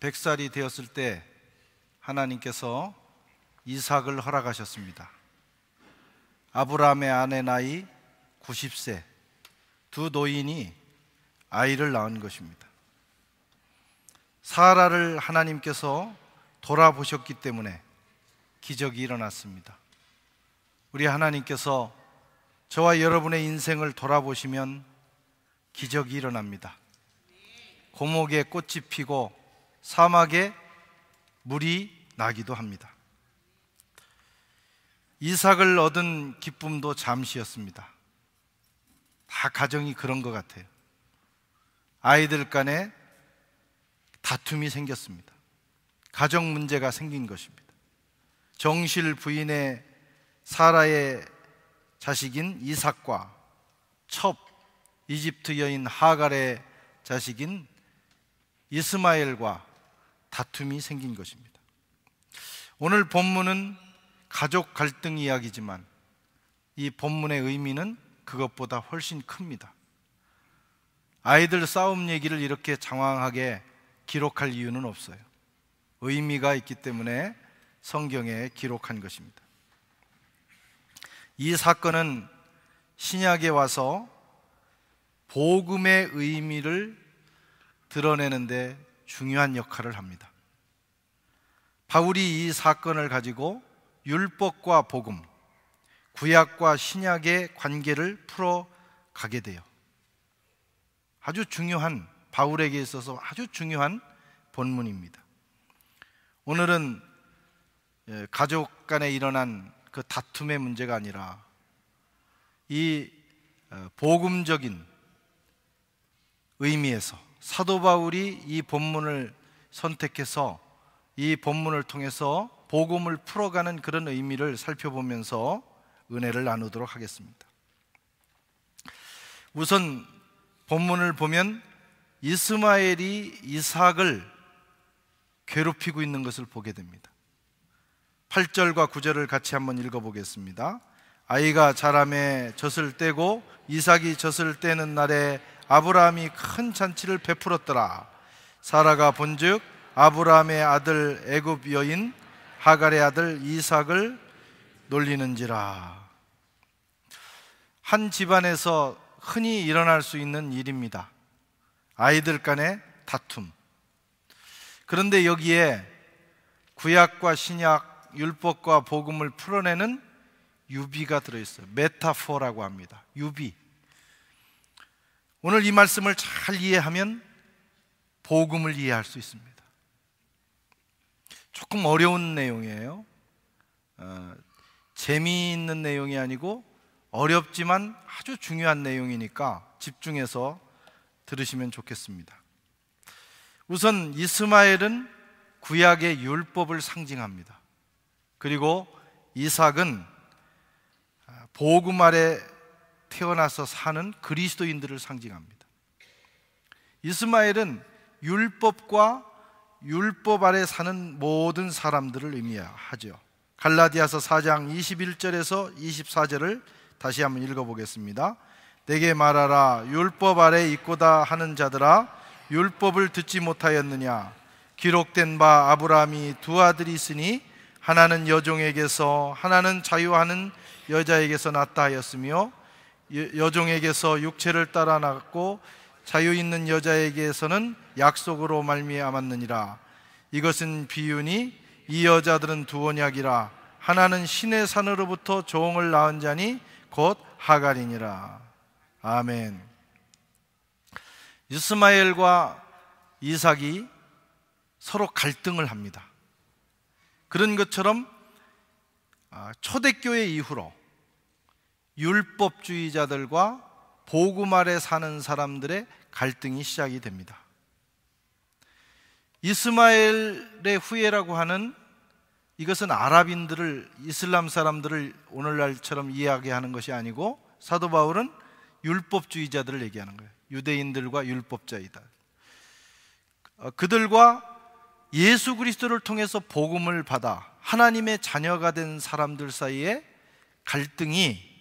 100살이 되었을 때 하나님께서 이삭을 허락하셨습니다. 아브라함의 아내 나이 90세, 두 노인이 아이를 낳은 것입니다. 사라를 하나님께서 돌아보셨기 때문에 기적이 일어났습니다. 우리 하나님께서 저와 여러분의 인생을 돌아보시면 기적이 일어납니다. 고목에 꽃이 피고 사막에 물이 나기도 합니다. 이삭을 얻은 기쁨도 잠시였습니다. 다 가정이 그런 것 같아요. 아이들 간에 다툼이 생겼습니다. 가정 문제가 생긴 것입니다. 정실 부인의 사라의 자식인 이삭과 첩 이집트 여인 하갈의 자식인 이스마엘과 다툼이 생긴 것입니다. 오늘 본문은 가족 갈등 이야기지만 이 본문의 의미는 그것보다 훨씬 큽니다. 아이들 싸움 얘기를 이렇게 장황하게 기록할 이유는 없어요. 의미가 있기 때문에 성경에 기록한 것입니다. 이 사건은 신약에 와서 복음의 의미를 드러내는데 중요한 역할을 합니다. 바울이 이 사건을 가지고 율법과 복음, 구약과 신약의 관계를 풀어가게 돼요. 아주 중요한, 바울에게 있어서 아주 중요한 본문입니다. 오늘은 가족 간에 일어난 그 다툼의 문제가 아니라 이 복음적인 의미에서 사도 바울이 이 본문을 선택해서 이 본문을 통해서 복음을 풀어가는 그런 의미를 살펴보면서 은혜를 나누도록 하겠습니다. 우선 본문을 보면 이스마엘이 이삭을 괴롭히고 있는 것을 보게 됩니다. 8절과 9절을 같이 한번 읽어보겠습니다. 아이가 자라매 젖을 떼고 이삭이 젖을 떼는 날에 아브라함이 큰 잔치를 베풀었더라. 사라가 본즉 아브라함의 아들 애굽 여인 하갈의 아들 이삭을 놀리는지라. 한 집안에서 흔히 일어날 수 있는 일입니다. 아이들 간의 다툼. 그런데 여기에 구약과 신약, 율법과 복음을 풀어내는 유비가 들어있어요. 메타포라고 합니다. 유비. 오늘 이 말씀을 잘 이해하면 복음을 이해할 수 있습니다. 조금 어려운 내용이에요. 재미있는 내용이 아니고 어렵지만 아주 중요한 내용이니까 집중해서 들으시면 좋겠습니다. 우선 이스마엘은 구약의 율법을 상징합니다. 그리고 이삭은 복음 아래 태어나서 사는 그리스도인들을 상징합니다. 이스마엘은 율법과 율법 아래 사는 모든 사람들을 의미하죠. 갈라디아서 4장 21절에서 24절을 다시 한번 읽어보겠습니다. 내게 말하라. 율법 아래 있고다 하는 자들아, 율법을 듣지 못하였느냐? 기록된 바 아브라함이 두 아들이 있으니 하나는 여종에게서 하나는 자유하는 여자에게서 낳았다 하였으며 여종에게서 육체를 따라 낳았고 자유 있는 여자에게서는 약속으로 말미암았느니라. 이것은 비유니 이 여자들은 두 언약이라. 하나는 신의 산으로부터 종을 낳은 자니 곧 하갈이니라. 아멘. 이스마엘과 이삭이 서로 갈등을 합니다. 그런 것처럼 초대교회 이후로 율법주의자들과 복음 아래 사는 사람들의 갈등이 시작이 됩니다. 이스마엘의 후예라고 하는 이것은 아랍인들을, 이슬람 사람들을 오늘날처럼 이야기하는 것이 아니고 사도 바울은 율법주의자들을 얘기하는 거예요. 유대인들과 율법자이다. 그들과 예수 그리스도를 통해서 복음을 받아 하나님의 자녀가 된 사람들 사이에 갈등이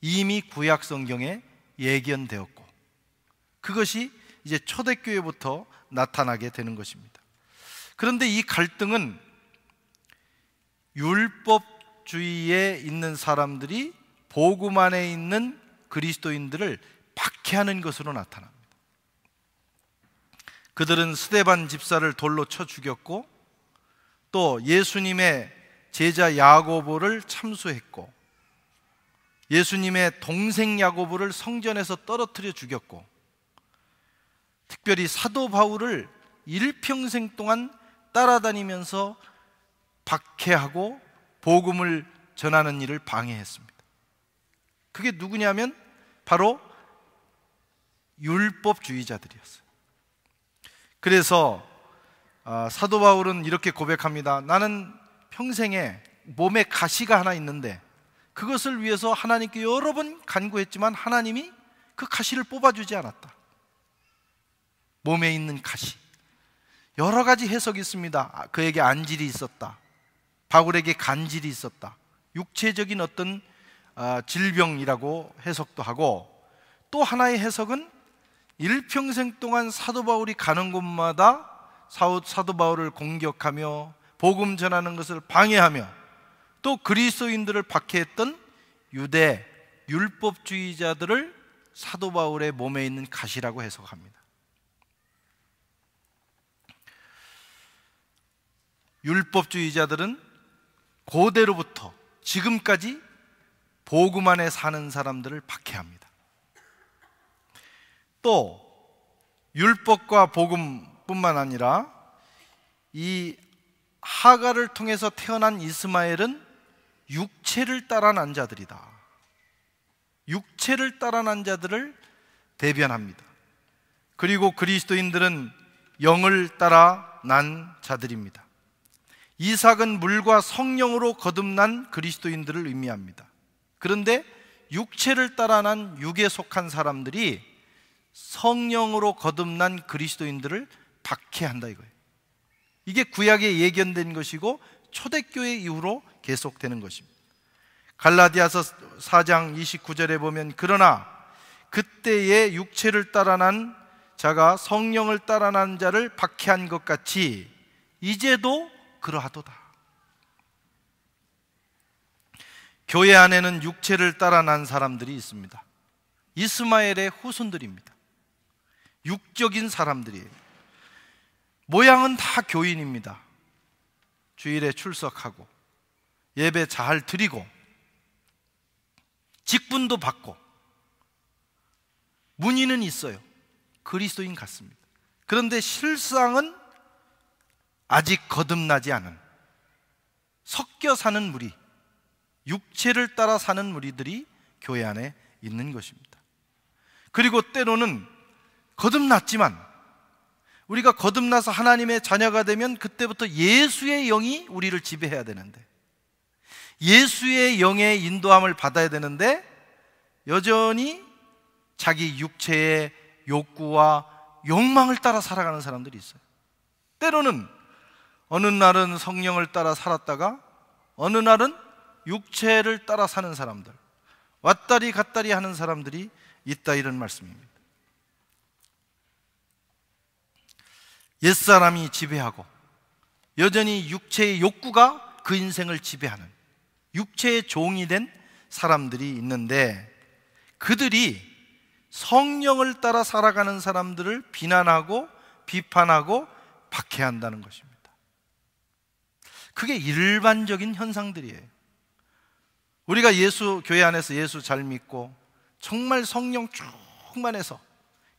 이미 구약 성경에 예견되었고 그것이 이제 초대교회부터 나타나게 되는 것입니다. 그런데 이 갈등은 율법주의에 있는 사람들이 복음 안에 있는 그리스도인들을 박해하는 것으로 나타납니다. 그들은 스데반 집사를 돌로 쳐 죽였고, 또 예수님의 제자 야고보를 참수했고, 예수님의 동생 야고보를 성전에서 떨어뜨려 죽였고, 특별히 사도 바울을 일평생 동안 따라다니면서 박해하고 복음을 전하는 일을 방해했습니다. 그게 누구냐면 바로 율법주의자들이었어요. 그래서 사도 바울은 이렇게 고백합니다. 나는 평생에 몸에 가시가 하나 있는데 그것을 위해서 하나님께 여러 번 간구했지만 하나님이 그 가시를 뽑아주지 않았다. 몸에 있는 가시, 여러 가지 해석이 있습니다. 그에게 안질이 있었다, 바울에게 간질이 있었다, 육체적인 어떤 질병이라고 해석도 하고, 또 하나의 해석은 일평생 동안 사도 바울이 가는 곳마다 사도 바울을 공격하며 복음 전하는 것을 방해하며 또 그리스도인들을 박해했던 유대 율법주의자들을 사도 바울의 몸에 있는 가시라고 해석합니다. 율법주의자들은 고대로부터 지금까지 복음 안에 사는 사람들을 박해합니다. 또 율법과 복음뿐만 아니라 이 하갈을 통해서 태어난 이스마엘은 육체를 따라 난 자들이다. 육체를 따라 난 자들을 대변합니다. 그리고 그리스도인들은 영을 따라 난 자들입니다. 이삭은 물과 성령으로 거듭난 그리스도인들을 의미합니다. 그런데 육체를 따라 난 육에 속한 사람들이 성령으로 거듭난 그리스도인들을 박해한다 이거예요. 이게 구약에 예견된 것이고 초대교회 이후로 계속되는 것입니다. 갈라디아서 4장 29절에 보면 그러나 그때의 육체를 따라 난 자가 성령을 따라 난 자를 박해한 것 같이 이제도 그러하도다. 교회 안에는 육체를 따라 난 사람들이 있습니다. 이스마엘의 후손들입니다. 육적인 사람들이에요. 모양은 다 교인입니다. 주일에 출석하고 예배 잘 드리고 직분도 받고 문의는 있어요. 그리스도인 같습니다. 그런데 실상은 아직 거듭나지 않은 섞여 사는 무리, 육체를 따라 사는 무리들이 교회 안에 있는 것입니다. 그리고 때로는 거듭났지만 우리가 거듭나서 하나님의 자녀가 되면 그때부터 예수의 영이 우리를 지배해야 되는데, 예수의 영의 인도함을 받아야 되는데 여전히 자기 육체의 욕구와 욕망을 따라 살아가는 사람들이 있어요. 때로는 어느 날은 성령을 따라 살았다가 어느 날은 육체를 따라 사는 사람들, 왔다리 갔다리 하는 사람들이 있다, 이런 말씀입니다. 옛사람이 지배하고 여전히 육체의 욕구가 그 인생을 지배하는 육체의 종이 된 사람들이 있는데, 그들이 성령을 따라 살아가는 사람들을 비난하고 비판하고 박해한다는 것입니다. 그게 일반적인 현상들이에요. 우리가 교회 안에서 예수 잘 믿고 정말 성령 충만해서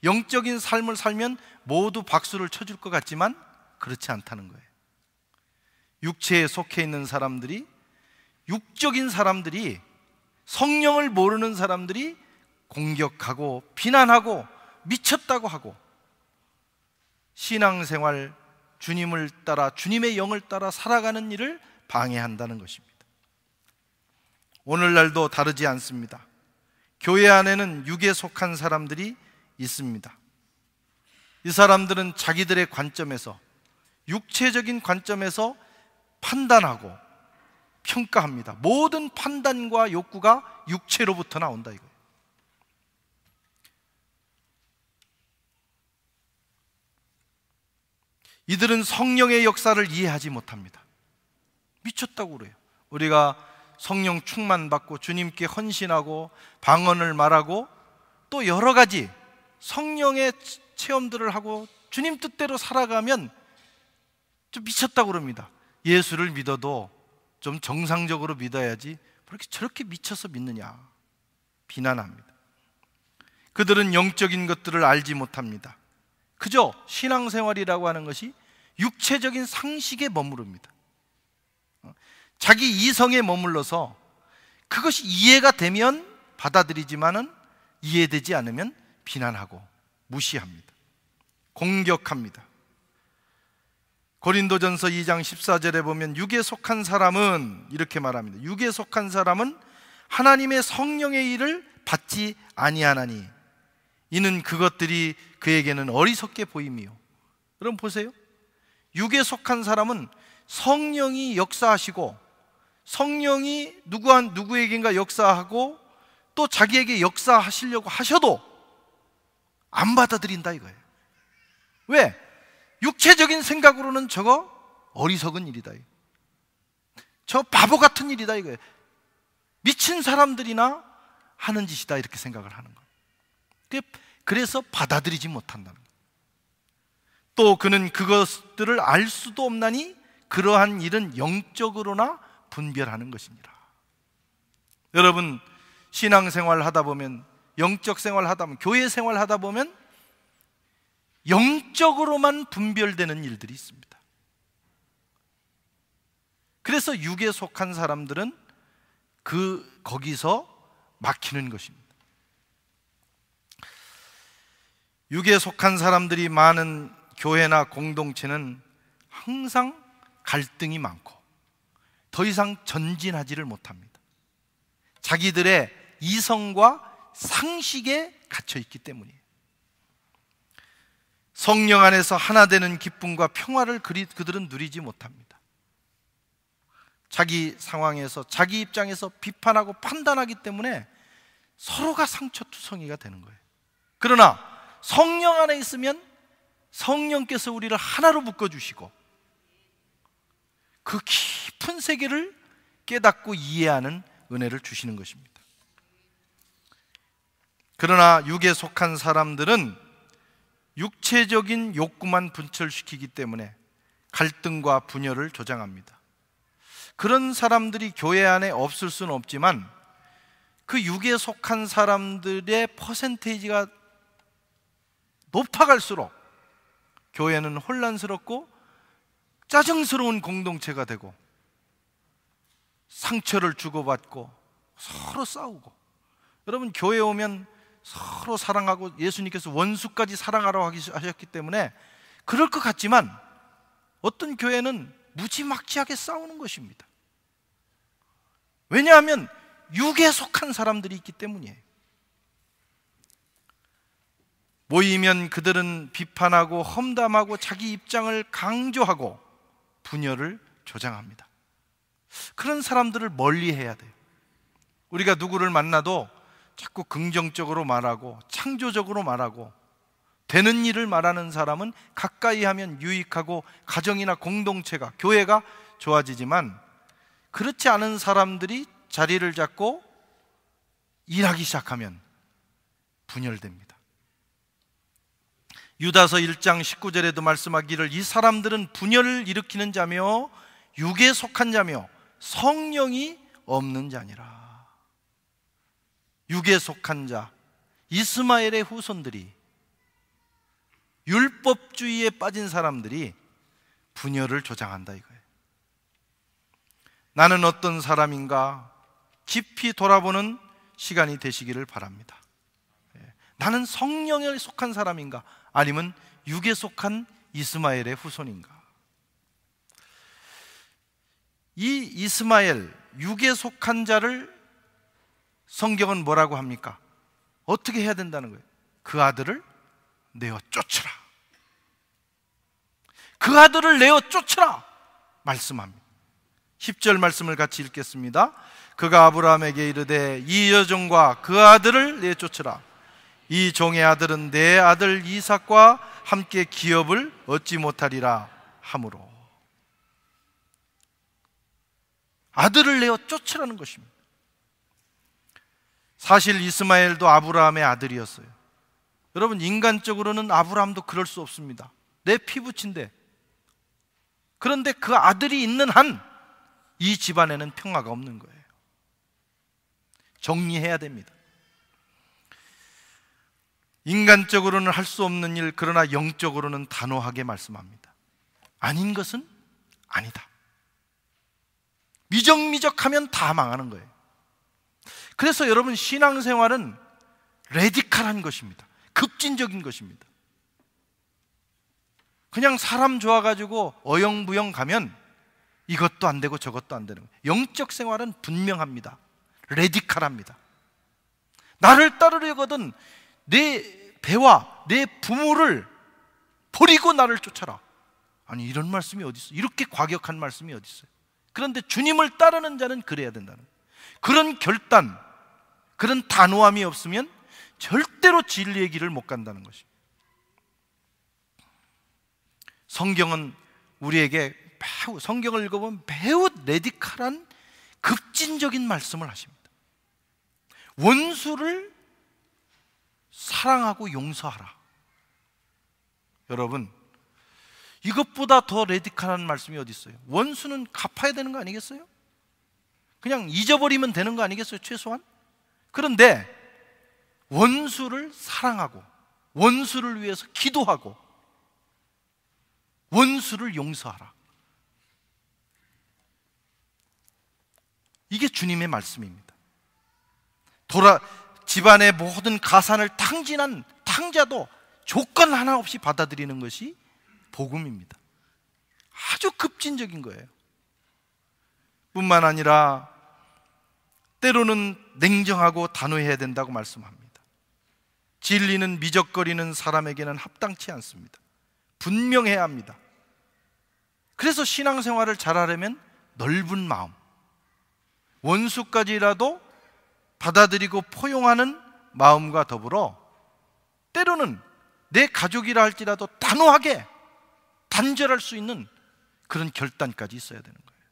영적인 삶을 살면 모두 박수를 쳐줄 것 같지만 그렇지 않다는 거예요. 육체에 속해 있는 사람들이, 육적인 사람들이, 성령을 모르는 사람들이 공격하고 비난하고 미쳤다고 하고 신앙생활, 주님을 따라, 주님의 영을 따라 살아가는 일을 방해한다는 것입니다. 오늘날도 다르지 않습니다. 교회 안에는 육에 속한 사람들이 있습니다. 이 사람들은 자기들의 관점에서, 육체적인 관점에서 판단하고 평가합니다. 모든 판단과 욕구가 육체로부터 나온다 이거예요. 이들은 성령의 역사를 이해하지 못합니다. 미쳤다고 그래요. 우리가 성령 충만 받고 주님께 헌신하고 방언을 말하고 또 여러 가지 성령의 체험들을 하고 주님 뜻대로 살아가면 좀 미쳤다고 그럽니다. 예수를 믿어도 좀 정상적으로 믿어야지 그렇게 저렇게 미쳐서 믿느냐 비난합니다. 그들은 영적인 것들을 알지 못합니다. 그저 신앙생활이라고 하는 것이 육체적인 상식에 머무릅니다. 자기 이성에 머물러서 그것이 이해가 되면 받아들이지만은 이해되지 않으면 비난하고 무시합니다. 공격합니다. 고린도전서 2장 14절에 보면 육에 속한 사람은 이렇게 말합니다. 육에 속한 사람은 하나님의 성령의 일을 받지 아니하나니 이는 그것들이 그에게는 어리석게 보임이요. 여러분 보세요. 육에 속한 사람은 성령이 역사하시고 성령이 누구에겐가 역사하고 또 자기에게 역사하시려고 하셔도 안 받아들인다 이거예요. 왜? 육체적인 생각으로는 저거 어리석은 일이다, 저 바보 같은 일이다 이거예요. 미친 사람들이나 하는 짓이다 이렇게 생각을 하는 거예요. 그래서 받아들이지 못한답니다. 또 그는 그것들을 알 수도 없나니 그러한 일은 영적으로나 분별하는 것이니라. 여러분 신앙생활 하다 보면, 영적 생활 하다 보면, 교회 생활 하다 보면 영적으로만 분별되는 일들이 있습니다. 그래서 육에 속한 사람들은 거기서 막히는 것입니다. 육에 속한 사람들이 많은 교회나 공동체는 항상 갈등이 많고 더 이상 전진하지를 못합니다. 자기들의 이성과 상식에 갇혀 있기 때문이에요. 성령 안에서 하나 되는 기쁨과 평화를 그들은 누리지 못합니다. 자기 상황에서, 자기 입장에서 비판하고 판단하기 때문에 서로가 상처투성이가 되는 거예요. 그러나 성령 안에 있으면 성령께서 우리를 하나로 묶어주시고 그 깊은 세계를 깨닫고 이해하는 은혜를 주시는 것입니다. 그러나 육에 속한 사람들은 육체적인 욕구만 분출시키기 때문에 갈등과 분열을 조장합니다. 그런 사람들이 교회 안에 없을 수는 없지만 그 육에 속한 사람들의 퍼센테이지가 높아갈수록 교회는 혼란스럽고 짜증스러운 공동체가 되고 상처를 주고받고 서로 싸우고, 여러분 교회 오면 서로 사랑하고 예수님께서 원수까지 사랑하라고 하셨기 때문에 그럴 것 같지만 어떤 교회는 무지막지하게 싸우는 것입니다. 왜냐하면 육에 속한 사람들이 있기 때문이에요. 모이면 그들은 비판하고 험담하고 자기 입장을 강조하고 분열을 조장합니다. 그런 사람들을 멀리해야 돼요. 우리가 누구를 만나도 자꾸 긍정적으로 말하고 창조적으로 말하고 되는 일을 말하는 사람은 가까이 하면 유익하고 가정이나 공동체가, 교회가 좋아지지만 그렇지 않은 사람들이 자리를 잡고 일하기 시작하면 분열됩니다. 유다서 1장 19절에도 말씀하기를 이 사람들은 분열을 일으키는 자며 육에 속한 자며 성령이 없는 자니라. 육에 속한 자, 이스마엘의 후손들이, 율법주의에 빠진 사람들이 분열을 조장한다 이거예요. 나는 어떤 사람인가 깊이 돌아보는 시간이 되시기를 바랍니다. 나는 성령에 속한 사람인가 아니면 육에 속한 이스마엘의 후손인가? 이 이스마엘, 육에 속한 자를 성경은 뭐라고 합니까? 어떻게 해야 된다는 거예요? 그 아들을 내어 쫓으라. 그 아들을 내어 쫓으라 말씀합니다. 10절 말씀을 같이 읽겠습니다. 그가 아브라함에게 이르되 이 여종과 그 아들을 내쫓으라. 이 종의 아들은 내 아들 이삭과 함께 기업을 얻지 못하리라 하므로. 아들을 내어 쫓으라는 것입니다. 사실 이스마엘도 아브라함의 아들이었어요. 여러분, 인간적으로는 아브라함도 그럴 수 없습니다. 내 피부친데. 그런데 그 아들이 있는 한 이 집안에는 평화가 없는 거예요. 정리해야 됩니다. 인간적으로는 할 수 없는 일, 그러나 영적으로는 단호하게 말씀합니다. 아닌 것은 아니다. 미적미적하면 다 망하는 거예요. 그래서 여러분, 신앙생활은 레디칼한 것입니다. 급진적인 것입니다. 그냥 사람 좋아가지고 어영부영 가면 이것도 안 되고 저것도 안 되는 거예요. 영적 생활은 분명합니다. 레디칼합니다. 나를 따르려거든 내 배와 내 부모를 버리고 나를 쫓아라. 아니, 이런 말씀이 어디 있어요? 이렇게 과격한 말씀이 어디 있어요? 그런데 주님을 따르는 자는 그래야 된다는 거예요. 그런 결단, 그런 단호함이 없으면 절대로 진리의 길을 못 간다는 것입니다. 성경은 우리에게 성경을 읽어보면 매우 레디칼한 급진적인 말씀을 하십니다. 원수를 사랑하고 용서하라. 여러분, 이것보다 더 레디칼한 말씀이 어디 있어요? 원수는 갚아야 되는 거 아니겠어요? 그냥 잊어버리면 되는 거 아니겠어요? 최소한? 그런데 원수를 사랑하고 원수를 위해서 기도하고 원수를 용서하라. 이게 주님의 말씀입니다. 집안의 모든 가산을 탕진한 탕자도 조건 하나 없이 받아들이는 것이 복음입니다. 아주 급진적인 거예요. 뿐만 아니라 때로는 냉정하고 단호해야 된다고 말씀합니다. 진리는 미적거리는 사람에게는 합당치 않습니다. 분명해야 합니다. 그래서 신앙생활을 잘하려면 넓은 마음, 원수까지라도 받아들이고 포용하는 마음과 더불어 때로는 내 가족이라 할지라도 단호하게 단절할 수 있는 그런 결단까지 있어야 되는 거예요.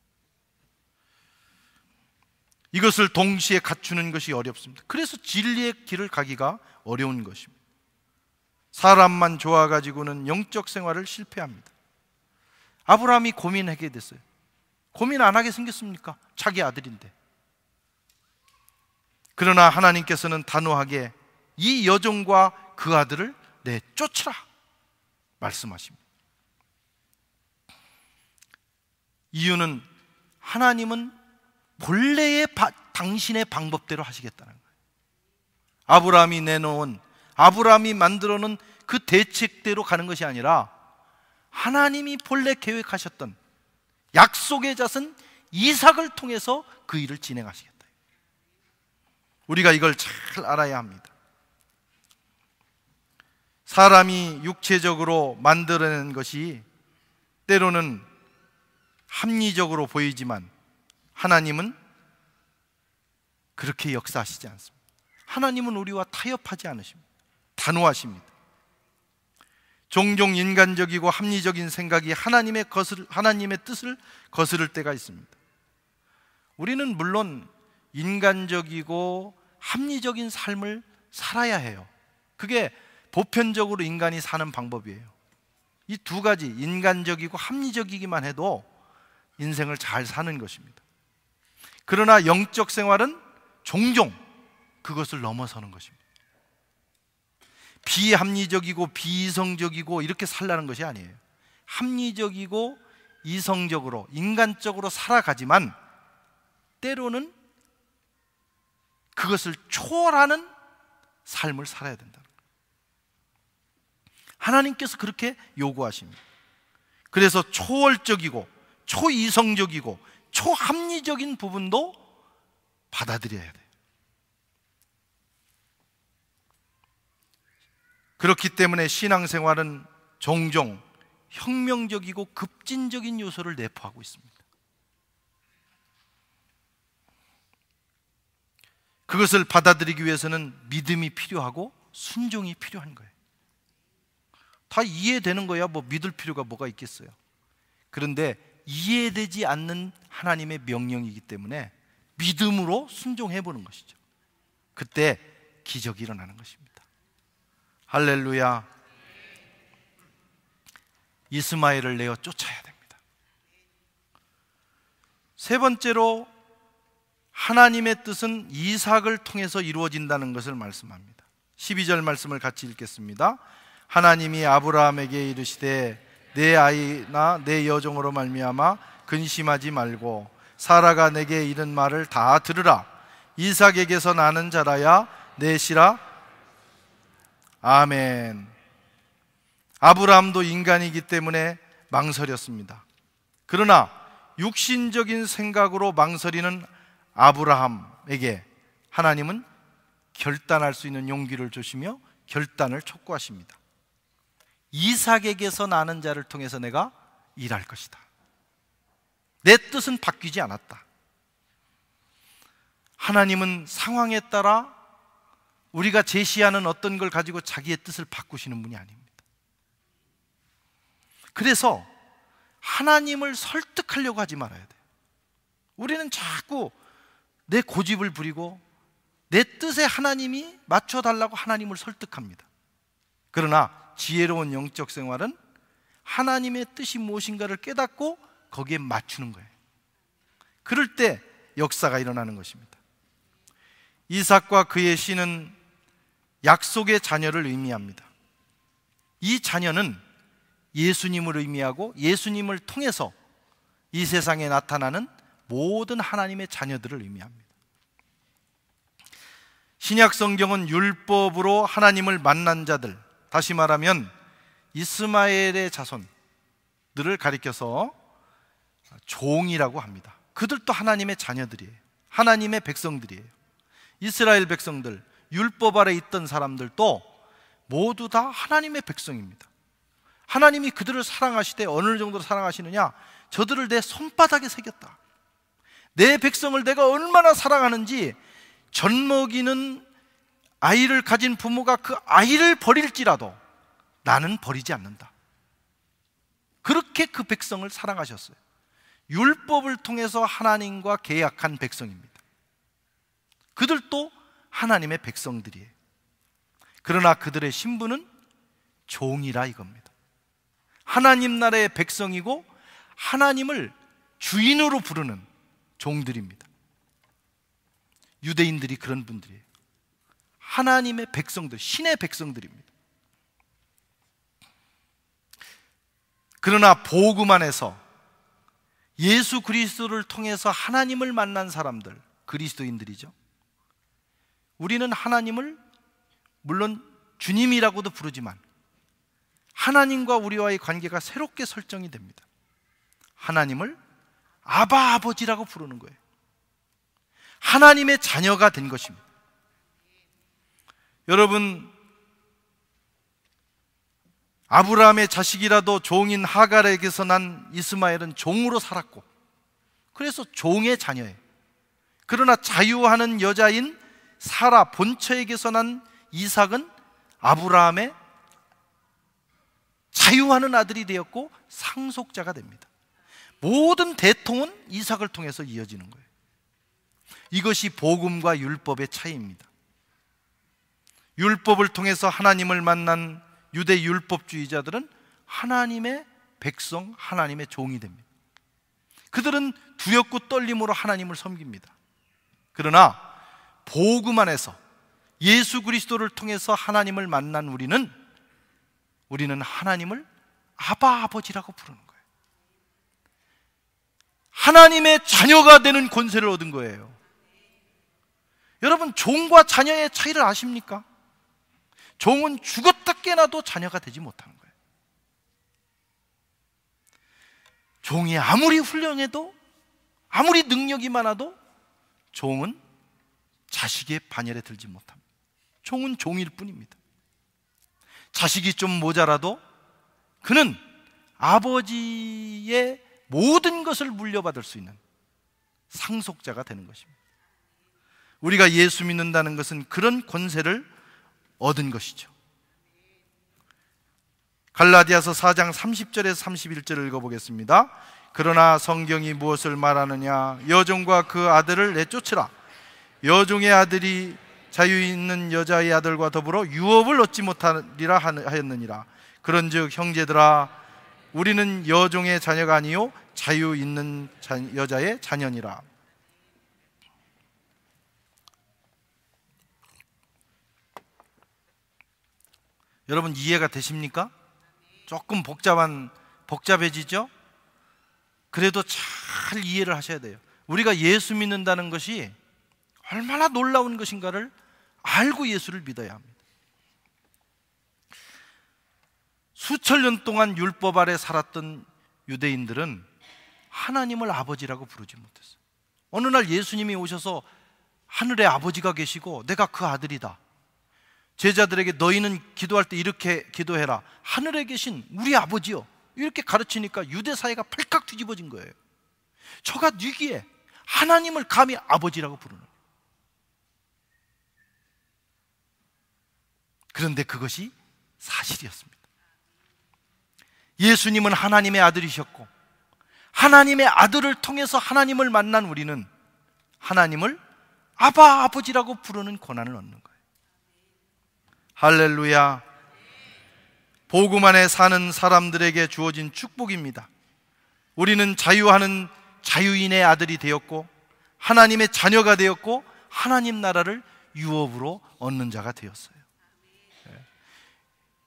이것을 동시에 갖추는 것이 어렵습니다. 그래서 진리의 길을 가기가 어려운 것입니다. 사람만 좋아가지고는 영적 생활을 실패합니다. 아브라함이 고민하게 됐어요. 고민 안 하게 생겼습니까? 자기 아들인데. 그러나 하나님께서는 단호하게 이 여종과 그 아들을 내쫓으라 말씀하십니다. 이유는 하나님은 본래의 당신의 방법대로 하시겠다는 거예요. 아브라함이 내놓은, 아브라함이 만들어 놓은 그 대책대로 가는 것이 아니라 하나님이 본래 계획하셨던 약속의 자손 이삭을 통해서 그 일을 진행하시겠다. 우리가 이걸 잘 알아야 합니다. 사람이 육체적으로 만들어낸 것이 때로는 합리적으로 보이지만 하나님은 그렇게 역사하시지 않습니다. 하나님은 우리와 타협하지 않으십니다. 단호하십니다. 종종 인간적이고 합리적인 생각이 하나님의 뜻을 거스를 때가 있습니다. 우리는 물론 인간적이고 합리적인 삶을 살아야 해요. 그게 보편적으로 인간이 사는 방법이에요. 이 두 가지, 인간적이고 합리적이기만 해도 인생을 잘 사는 것입니다. 그러나 영적 생활은 종종 그것을 넘어서는 것입니다. 비합리적이고 비이성적이고 이렇게 살라는 것이 아니에요. 합리적이고 이성적으로 인간적으로 살아가지만 때로는 그것을 초월하는 삶을 살아야 된다는 거예요. 하나님께서 그렇게 요구하십니다. 그래서 초월적이고 초이성적이고 초합리적인 부분도 받아들여야 돼요. 그렇기 때문에 신앙생활은 종종 혁명적이고 급진적인 요소를 내포하고 있습니다. 그것을 받아들이기 위해서는 믿음이 필요하고 순종이 필요한 거예요. 다 이해되는 거야. 뭐 믿을 필요가 뭐가 있겠어요. 그런데 이해되지 않는 하나님의 명령이기 때문에 믿음으로 순종해 보는 것이죠. 그때 기적이 일어나는 것입니다. 할렐루야. 이스마엘을 내어 쫓아야 됩니다. 세 번째로 하나님의 뜻은 이삭을 통해서 이루어진다는 것을 말씀합니다. 12절 말씀을 같이 읽겠습니다. 하나님이 아브라함에게 이르시되 내 아이나 내 여종으로 말미암아 근심하지 말고 사라가 내게 이른 말을 다 들으라. 이삭에게서 나는 자라야 넷이라. 아멘. 아브라함도 인간이기 때문에 망설였습니다. 그러나 육신적인 생각으로 망설이는 아브라함에게 하나님은 결단할 수 있는 용기를 주시며 결단을 촉구하십니다. 이삭에게서 나는 자를 통해서 내가 일할 것이다. 내 뜻은 바뀌지 않았다. 하나님은 상황에 따라 우리가 제시하는 어떤 걸 가지고 자기의 뜻을 바꾸시는 분이 아닙니다. 그래서 하나님을 설득하려고 하지 말아야 돼요. 우리는 자꾸 내 고집을 부리고 내 뜻에 하나님이 맞춰달라고 하나님을 설득합니다. 그러나 지혜로운 영적 생활은 하나님의 뜻이 무엇인가를 깨닫고 거기에 맞추는 거예요. 그럴 때 역사가 일어나는 것입니다. 이삭과 그의 씨는 약속의 자녀를 의미합니다. 이 자녀는 예수님을 의미하고 예수님을 통해서 이 세상에 나타나는 모든 하나님의 자녀들을 의미합니다. 신약 성경은 율법으로 하나님을 만난 자들, 다시 말하면 이스마엘의 자손들을 가리켜서 종이라고 합니다. 그들도 하나님의 자녀들이에요. 하나님의 백성들이에요. 이스라엘 백성들, 율법 아래 있던 사람들도 모두 다 하나님의 백성입니다. 하나님이 그들을 사랑하시되 어느 정도로 사랑하시느냐? 저들을 내 손바닥에 새겼다. 내 백성을 내가 얼마나 사랑하는지 젖먹이는 아이를 가진 부모가 그 아이를 버릴지라도 나는 버리지 않는다. 그렇게 그 백성을 사랑하셨어요. 율법을 통해서 하나님과 계약한 백성입니다. 그들도 하나님의 백성들이에요. 그러나 그들의 신분은 종이라 이겁니다. 하나님 나라의 백성이고 하나님을 주인으로 부르는 종들입니다. 유대인들이 그런 분들이에요. 하나님의 백성들, 신의 백성들입니다. 그러나 복음 안에서 예수 그리스도를 통해서 하나님을 만난 사람들, 그리스도인들이죠. 우리는 하나님을 물론 주님이라고도 부르지만 하나님과 우리와의 관계가 새롭게 설정이 됩니다. 하나님을 아바 아버지라고 부르는 거예요. 하나님의 자녀가 된 것입니다. 여러분, 아브라함의 자식이라도 종인 하갈에게서 난 이스마엘은 종으로 살았고 그래서 종의 자녀예요. 그러나 자유하는 여자인 사라 본처에게서 난 이삭은 아브라함의 자유하는 아들이 되었고 상속자가 됩니다. 모든 대통은 이삭을 통해서 이어지는 거예요. 이것이 복음과 율법의 차이입니다. 율법을 통해서 하나님을 만난 유대 율법주의자들은 하나님의 백성, 하나님의 종이 됩니다. 그들은 두렵고 떨림으로 하나님을 섬깁니다. 그러나 복음 안에서 예수 그리스도를 통해서 하나님을 만난 우리는 하나님을 아바 아버지라고 부르는 거예요. 하나님의 자녀가 되는 권세를 얻은 거예요. 여러분, 종과 자녀의 차이를 아십니까? 종은 죽었다 깨나도 자녀가 되지 못하는 거예요. 종이 아무리 훌륭해도 아무리 능력이 많아도 종은 자식의 반열에 들지 못합니다. 종은 종일 뿐입니다. 자식이 좀 모자라도 그는 아버지의 모든 것을 물려받을 수 있는 상속자가 되는 것입니다. 우리가 예수 믿는다는 것은 그런 권세를 얻은 것이죠. 갈라디아서 4장 30절에서 31절을 읽어보겠습니다. 그러나 성경이 무엇을 말하느냐? 여종과 그 아들을 내쫓으라. 여종의 아들이 자유 있는 여자의 아들과 더불어 유업을 얻지 못하리라 하였느니라. 그런즉 형제들아, 우리는 여종의 자녀가 아니요 자유 있는 여자의 자녀니라. 여러분, 이해가 되십니까? 조금 복잡해지죠? 그래도 잘 이해를 하셔야 돼요. 우리가 예수 믿는다는 것이 얼마나 놀라운 것인가를 알고 예수를 믿어야 합니다. 수천 년 동안 율법 아래 살았던 유대인들은 하나님을 아버지라고 부르지 못했어요. 어느 날 예수님이 오셔서 하늘에 아버지가 계시고 내가 그 아들이다, 제자들에게 너희는 기도할 때 이렇게 기도해라, 하늘에 계신 우리 아버지요, 이렇게 가르치니까 유대 사회가 팔칵 뒤집어진 거예요. 저가 뉘기에 하나님을 감히 아버지라고 부르는 거예요. 그런데 그것이 사실이었습니다. 예수님은 하나님의 아들이셨고, 하나님의 아들을 통해서 하나님을 만난 우리는 하나님을 아바, 아버지라고 부르는 권한을 얻는 거예요. 할렐루야. 복음 안에 사는 사람들에게 주어진 축복입니다. 우리는 자유하는 자유인의 아들이 되었고, 하나님의 자녀가 되었고, 하나님 나라를 유업으로 얻는 자가 되었어요.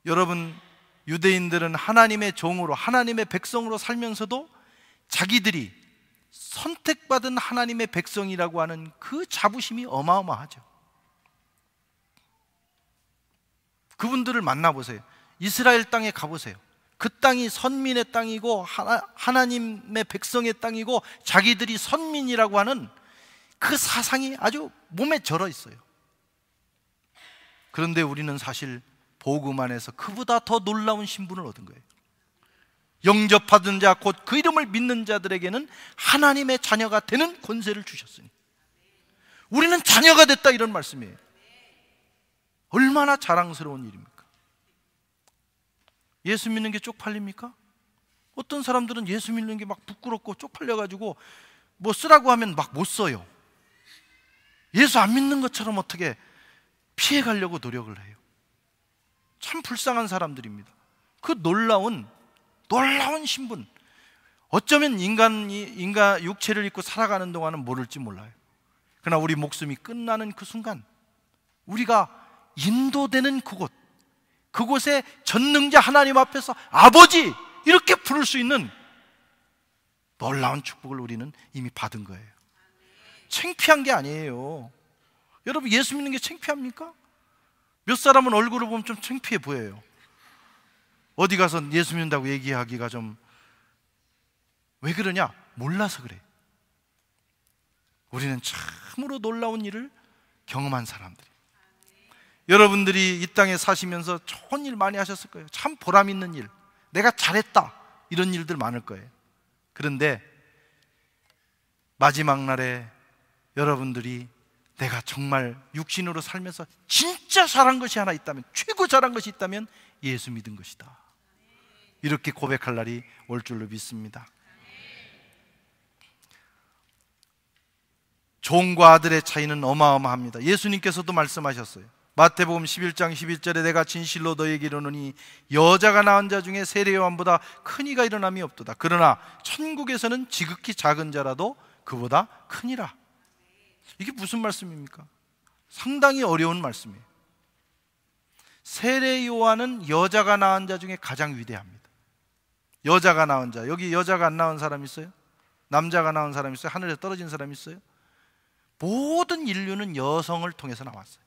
여러분, 유대인들은 하나님의 종으로, 하나님의 백성으로 살면서도 자기들이 선택받은 하나님의 백성이라고 하는 그 자부심이 어마어마하죠. 그분들을 만나보세요. 이스라엘 땅에 가보세요. 그 땅이 선민의 땅이고 하나님의 백성의 땅이고 자기들이 선민이라고 하는 그 사상이 아주 몸에 절어 있어요. 그런데 우리는 사실 복음 안에서 그보다 더 놀라운 신분을 얻은 거예요. 영접받은 자, 곧 그 이름을 믿는 자들에게는 하나님의 자녀가 되는 권세를 주셨으니 우리는 자녀가 됐다, 이런 말씀이에요. 얼마나 자랑스러운 일입니까? 예수 믿는 게 쪽팔립니까? 어떤 사람들은 예수 믿는 게 막 부끄럽고 쪽팔려가지고 뭐 쓰라고 하면 막 못 써요. 예수 안 믿는 것처럼 어떻게 피해가려고 노력을 해요. 참 불쌍한 사람들입니다. 그 놀라운 신분, 어쩌면 인간 육체를 입고 살아가는 동안은 모를지 몰라요. 그러나 우리 목숨이 끝나는 그 순간 우리가 인도되는 그곳에 전능자 하나님 앞에서 아버지 이렇게 부를 수 있는 놀라운 축복을 우리는 이미 받은 거예요. 창피한 게 아니에요. 여러분, 예수 믿는 게 창피합니까? 몇 사람은 얼굴을 보면 좀 창피해 보여요. 어디 가서 예수 믿는다고 얘기하기가 좀, 왜 그러냐? 몰라서 그래. 우리는 참으로 놀라운 일을 경험한 사람들이. 여러분들이 이 땅에 사시면서 좋은 일 많이 하셨을 거예요. 참 보람 있는 일, 내가 잘했다, 이런 일들 많을 거예요. 그런데 마지막 날에 여러분들이 내가 정말 육신으로 살면서 진짜 잘한 것이 하나 있다면, 최고 잘한 것이 있다면 예수 믿은 것이다, 이렇게 고백할 날이 올 줄로 믿습니다. 종과 아들의 차이는 어마어마합니다. 예수님께서도 말씀하셨어요. 마태복음 11장 11절에 내가 진실로 너희에게 이르노니 여자가 낳은 자 중에 세례 요한보다 큰 이가 일어남이 없도다. 그러나 천국에서는 지극히 작은 자라도 그보다 크니라. 이게 무슨 말씀입니까? 상당히 어려운 말씀이에요. 세례 요한은 여자가 낳은 자 중에 가장 위대합니다. 여자가 낳은 자, 여기 여자가 안 낳은 사람 있어요? 남자가 낳은 사람 있어요? 하늘에 떨어진 사람 있어요? 모든 인류는 여성을 통해서 나왔어요.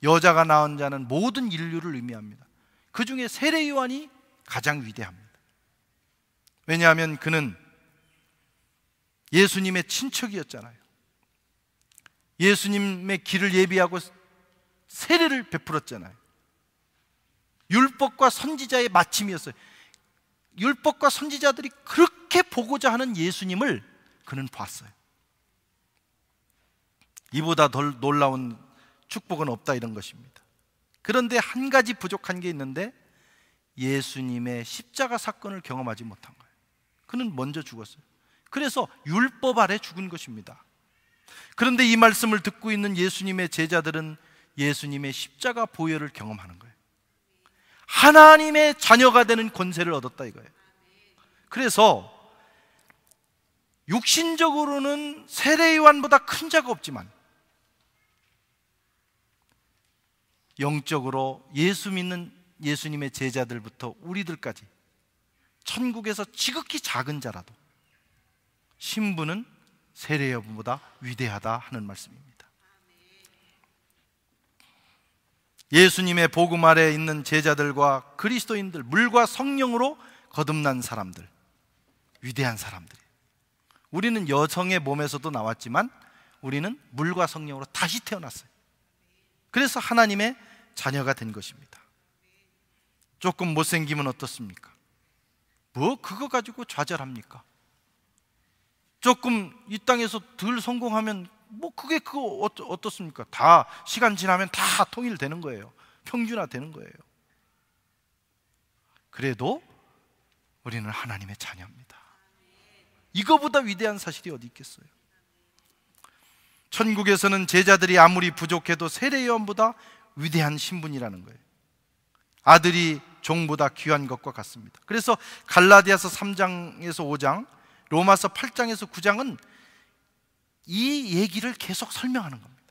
여자가 낳은 자는 모든 인류를 의미합니다. 그 중에 세례 요한이 가장 위대합니다. 왜냐하면 그는 예수님의 친척이었잖아요. 예수님의 길을 예비하고 세례를 베풀었잖아요. 율법과 선지자의 마침이었어요. 율법과 선지자들이 그렇게 보고자 하는 예수님을 그는 봤어요. 이보다 덜 놀라운 축복은 없다, 이런 것입니다. 그런데 한 가지 부족한 게 있는데, 예수님의 십자가 사건을 경험하지 못한 거예요. 그는 먼저 죽었어요. 그래서 율법 아래 죽은 것입니다. 그런데 이 말씀을 듣고 있는 예수님의 제자들은 예수님의 십자가 보혈을 경험하는 거예요. 하나님의 자녀가 되는 권세를 얻었다 이거예요. 그래서 육신적으로는 세례 요한보다 큰 자가 없지만 영적으로 예수 믿는 예수님의 제자들부터 우리들까지 천국에서 지극히 작은 자라도 신분은 세례 요한보다 위대하다 하는 말씀입니다. 예수님의 복음 아래 있는 제자들과 그리스도인들, 물과 성령으로 거듭난 사람들, 위대한 사람들이에요. 우리는 여성의 몸에서도 나왔지만 우리는 물과 성령으로 다시 태어났어요. 그래서 하나님의 자녀가 된 것입니다. 조금 못생기면 어떻습니까? 뭐 그거 가지고 좌절합니까? 조금 이 땅에서 덜 성공하면 뭐 그게 그거 어떻습니까? 다 시간 지나면 다 통일되는 거예요. 평준화되는 거예요. 그래도 우리는 하나님의 자녀입니다. 이거보다 위대한 사실이 어디 있겠어요? 천국에서는 제자들이 아무리 부족해도 세례 요한보다 위대한 신분이라는 거예요. 아들이 종보다 귀한 것과 같습니다. 그래서 갈라디아서 3장에서 5장, 로마서 8장에서 9장은 이 얘기를 계속 설명하는 겁니다.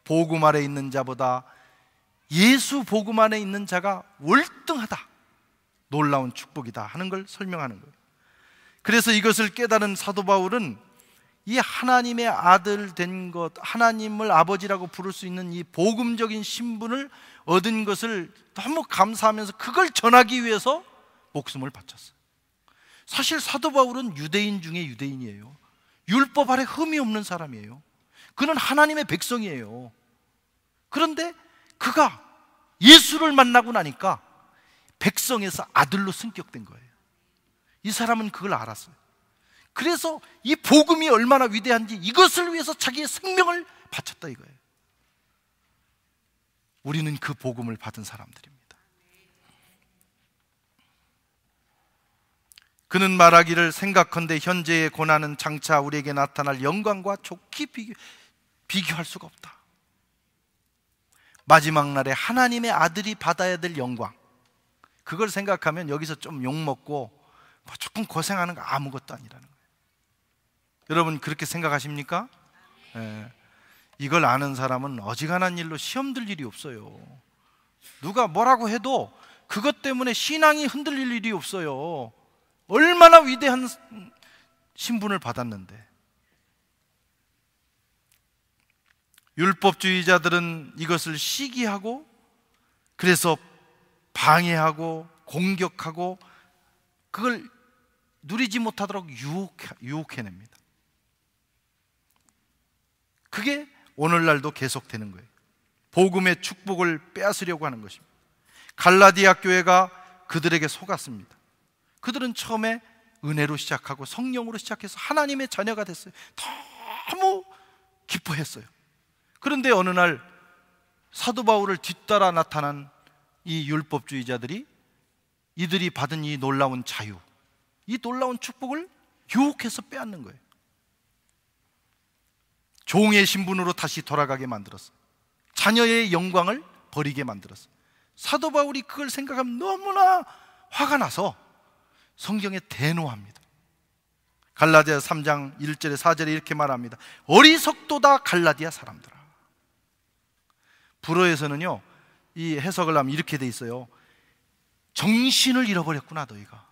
복음 아래 있는 자보다 예수 복음 안에 있는 자가 월등하다, 놀라운 축복이다 하는 걸 설명하는 거예요. 그래서 이것을 깨달은 사도 바울은 이 하나님의 아들 된 것, 하나님을 아버지라고 부를 수 있는 이 복음적인 신분을 얻은 것을 너무 감사하면서 그걸 전하기 위해서 목숨을 바쳤어요. 사실 사도 바울은 유대인 중에 유대인이에요. 율법 아래 흠이 없는 사람이에요. 그는 하나님의 백성이에요. 그런데 그가 예수를 만나고 나니까 백성에서 아들로 승격된 거예요. 이 사람은 그걸 알았어요. 그래서 이 복음이 얼마나 위대한지 이것을 위해서 자기의 생명을 바쳤다 이거예요. 우리는 그 복음을 받은 사람들입니다. 그는 말하기를 생각컨대 현재의 고난은 장차 우리에게 나타날 영광과 좋게 비교할 수가 없다. 마지막 날에 하나님의 아들이 받아야 될 영광, 그걸 생각하면 여기서 좀 욕먹고 뭐 조금 고생하는 거 아무것도 아니라는 거예요. 여러분 그렇게 생각하십니까? 네. 이걸 아는 사람은 어지간한 일로 시험 들 일이 없어요. 누가 뭐라고 해도 그것 때문에 신앙이 흔들릴 일이 없어요. 얼마나 위대한 신분을 받았는데. 율법주의자들은 이것을 시기하고 그래서 방해하고 공격하고 그걸 누리지 못하도록 유혹해냅니다. 그게 오늘날도 계속되는 거예요. 복음의 축복을 빼앗으려고 하는 것입니다. 갈라디아 교회가 그들에게 속았습니다. 그들은 처음에 은혜로 시작하고 성령으로 시작해서 하나님의 자녀가 됐어요. 너무 기뻐했어요. 그런데 어느 날 사도 바울을 뒤따라 나타난 이 율법주의자들이 이들이 받은 이 놀라운 자유, 이 놀라운 축복을 유혹해서 빼앗는 거예요. 종의 신분으로 다시 돌아가게 만들었어요. 자녀의 영광을 버리게 만들었어요. 사도 바울이 그걸 생각하면 너무나 화가 나서 성경에 대노합니다. 갈라디아 3장 1절에 4절에 이렇게 말합니다. 어리석도다 갈라디아 사람들아. 불어에서는요, 이 해석을 하면 이렇게 돼 있어요. 정신을 잃어버렸구나 너희가.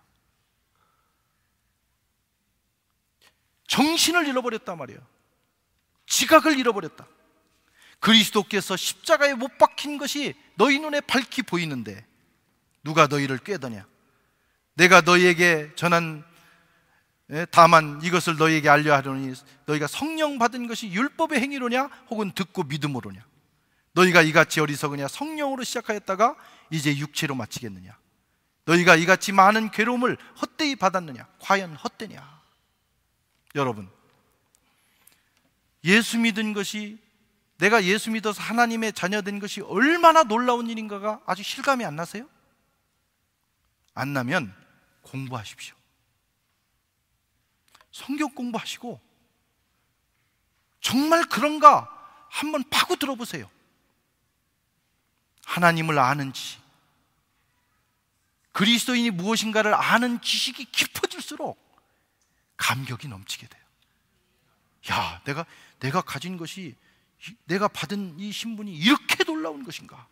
정신을 잃어버렸단 말이에요. 지각을 잃어버렸다. 그리스도께서 십자가에 못 박힌 것이 너희 눈에 밝히 보이는데 누가 너희를 꾀더냐. 내가 너희에게 전한 다만 이것을 너희에게 알려하려니 너희가 성령 받은 것이 율법의 행위로냐 혹은 듣고 믿음으로냐. 너희가 이같이 어리석으냐. 성령으로 시작하였다가 이제 육체로 마치겠느냐. 너희가 이같이 많은 괴로움을 헛되이 받았느냐. 과연 헛되냐. 여러분, 예수 믿은 것이, 내가 예수 믿어서 하나님의 자녀 된 것이 얼마나 놀라운 일인가가 아주 실감이 안 나세요? 안 나면 공부하십시오. 성경 공부하시고 정말 그런가 한번 파고 들어보세요. 하나님을 아는 지식, 그리스도인이 무엇인가를 아는 지식이 깊어질수록 감격이 넘치게 돼요. 야, 내가 가진 것이, 내가 받은 이 신분이 이렇게 놀라운 것인가.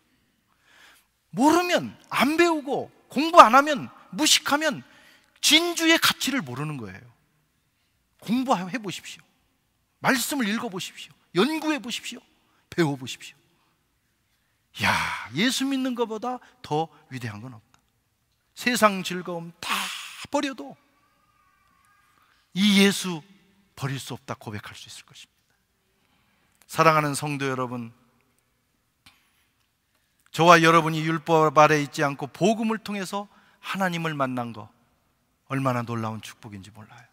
모르면, 안 배우고 공부 안 하면, 무식하면 진주의 가치를 모르는 거예요. 공부해 보십시오. 말씀을 읽어 보십시오. 연구해 보십시오. 배워 보십시오. 야, 예수 믿는 것보다 더 위대한 건 없다. 세상 즐거움 다 버려도 이 예수 버릴 수 없다 고백할 수 있을 것입니다. 사랑하는 성도 여러분, 저와 여러분이 율법 아래 있지 않고 복음을 통해서 하나님을 만난 거 얼마나 놀라운 축복인지 몰라요.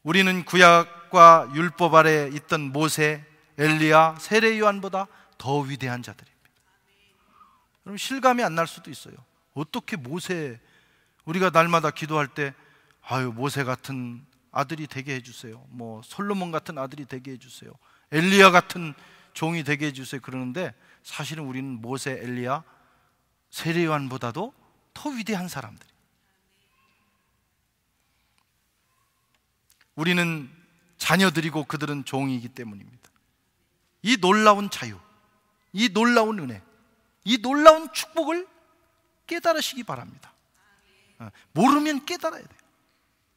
우리는 구약과 율법 아래 있던 모세, 엘리야, 세례 요한보다 더 위대한 자들입니다. 여러분, 실감이 안 날 수도 있어요. 어떻게 모세, 우리가 날마다 기도할 때 아유, 모세 같은 아들이 되게 해주세요, 뭐 솔로몬 같은 아들이 되게 해주세요, 엘리야 같은 종이 되게 해주세요 그러는데, 사실은 우리는 모세, 엘리야, 세례 요한보다도 더 위대한 사람들이. 우리는 자녀들이고 그들은 종이기 때문입니다. 이 놀라운 자유, 이 놀라운 은혜, 이 놀라운 축복을 깨달으시기 바랍니다. 모르면 깨달아야 돼요.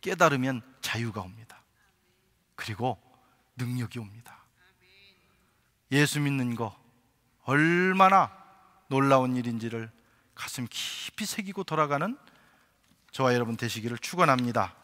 깨달으면 자유가 옵니다. 그리고 능력이 옵니다. 예수 믿는 거 얼마나 놀라운 일인지를 가슴 깊이 새기고 돌아가는 저와 여러분 되시기를 축원합니다.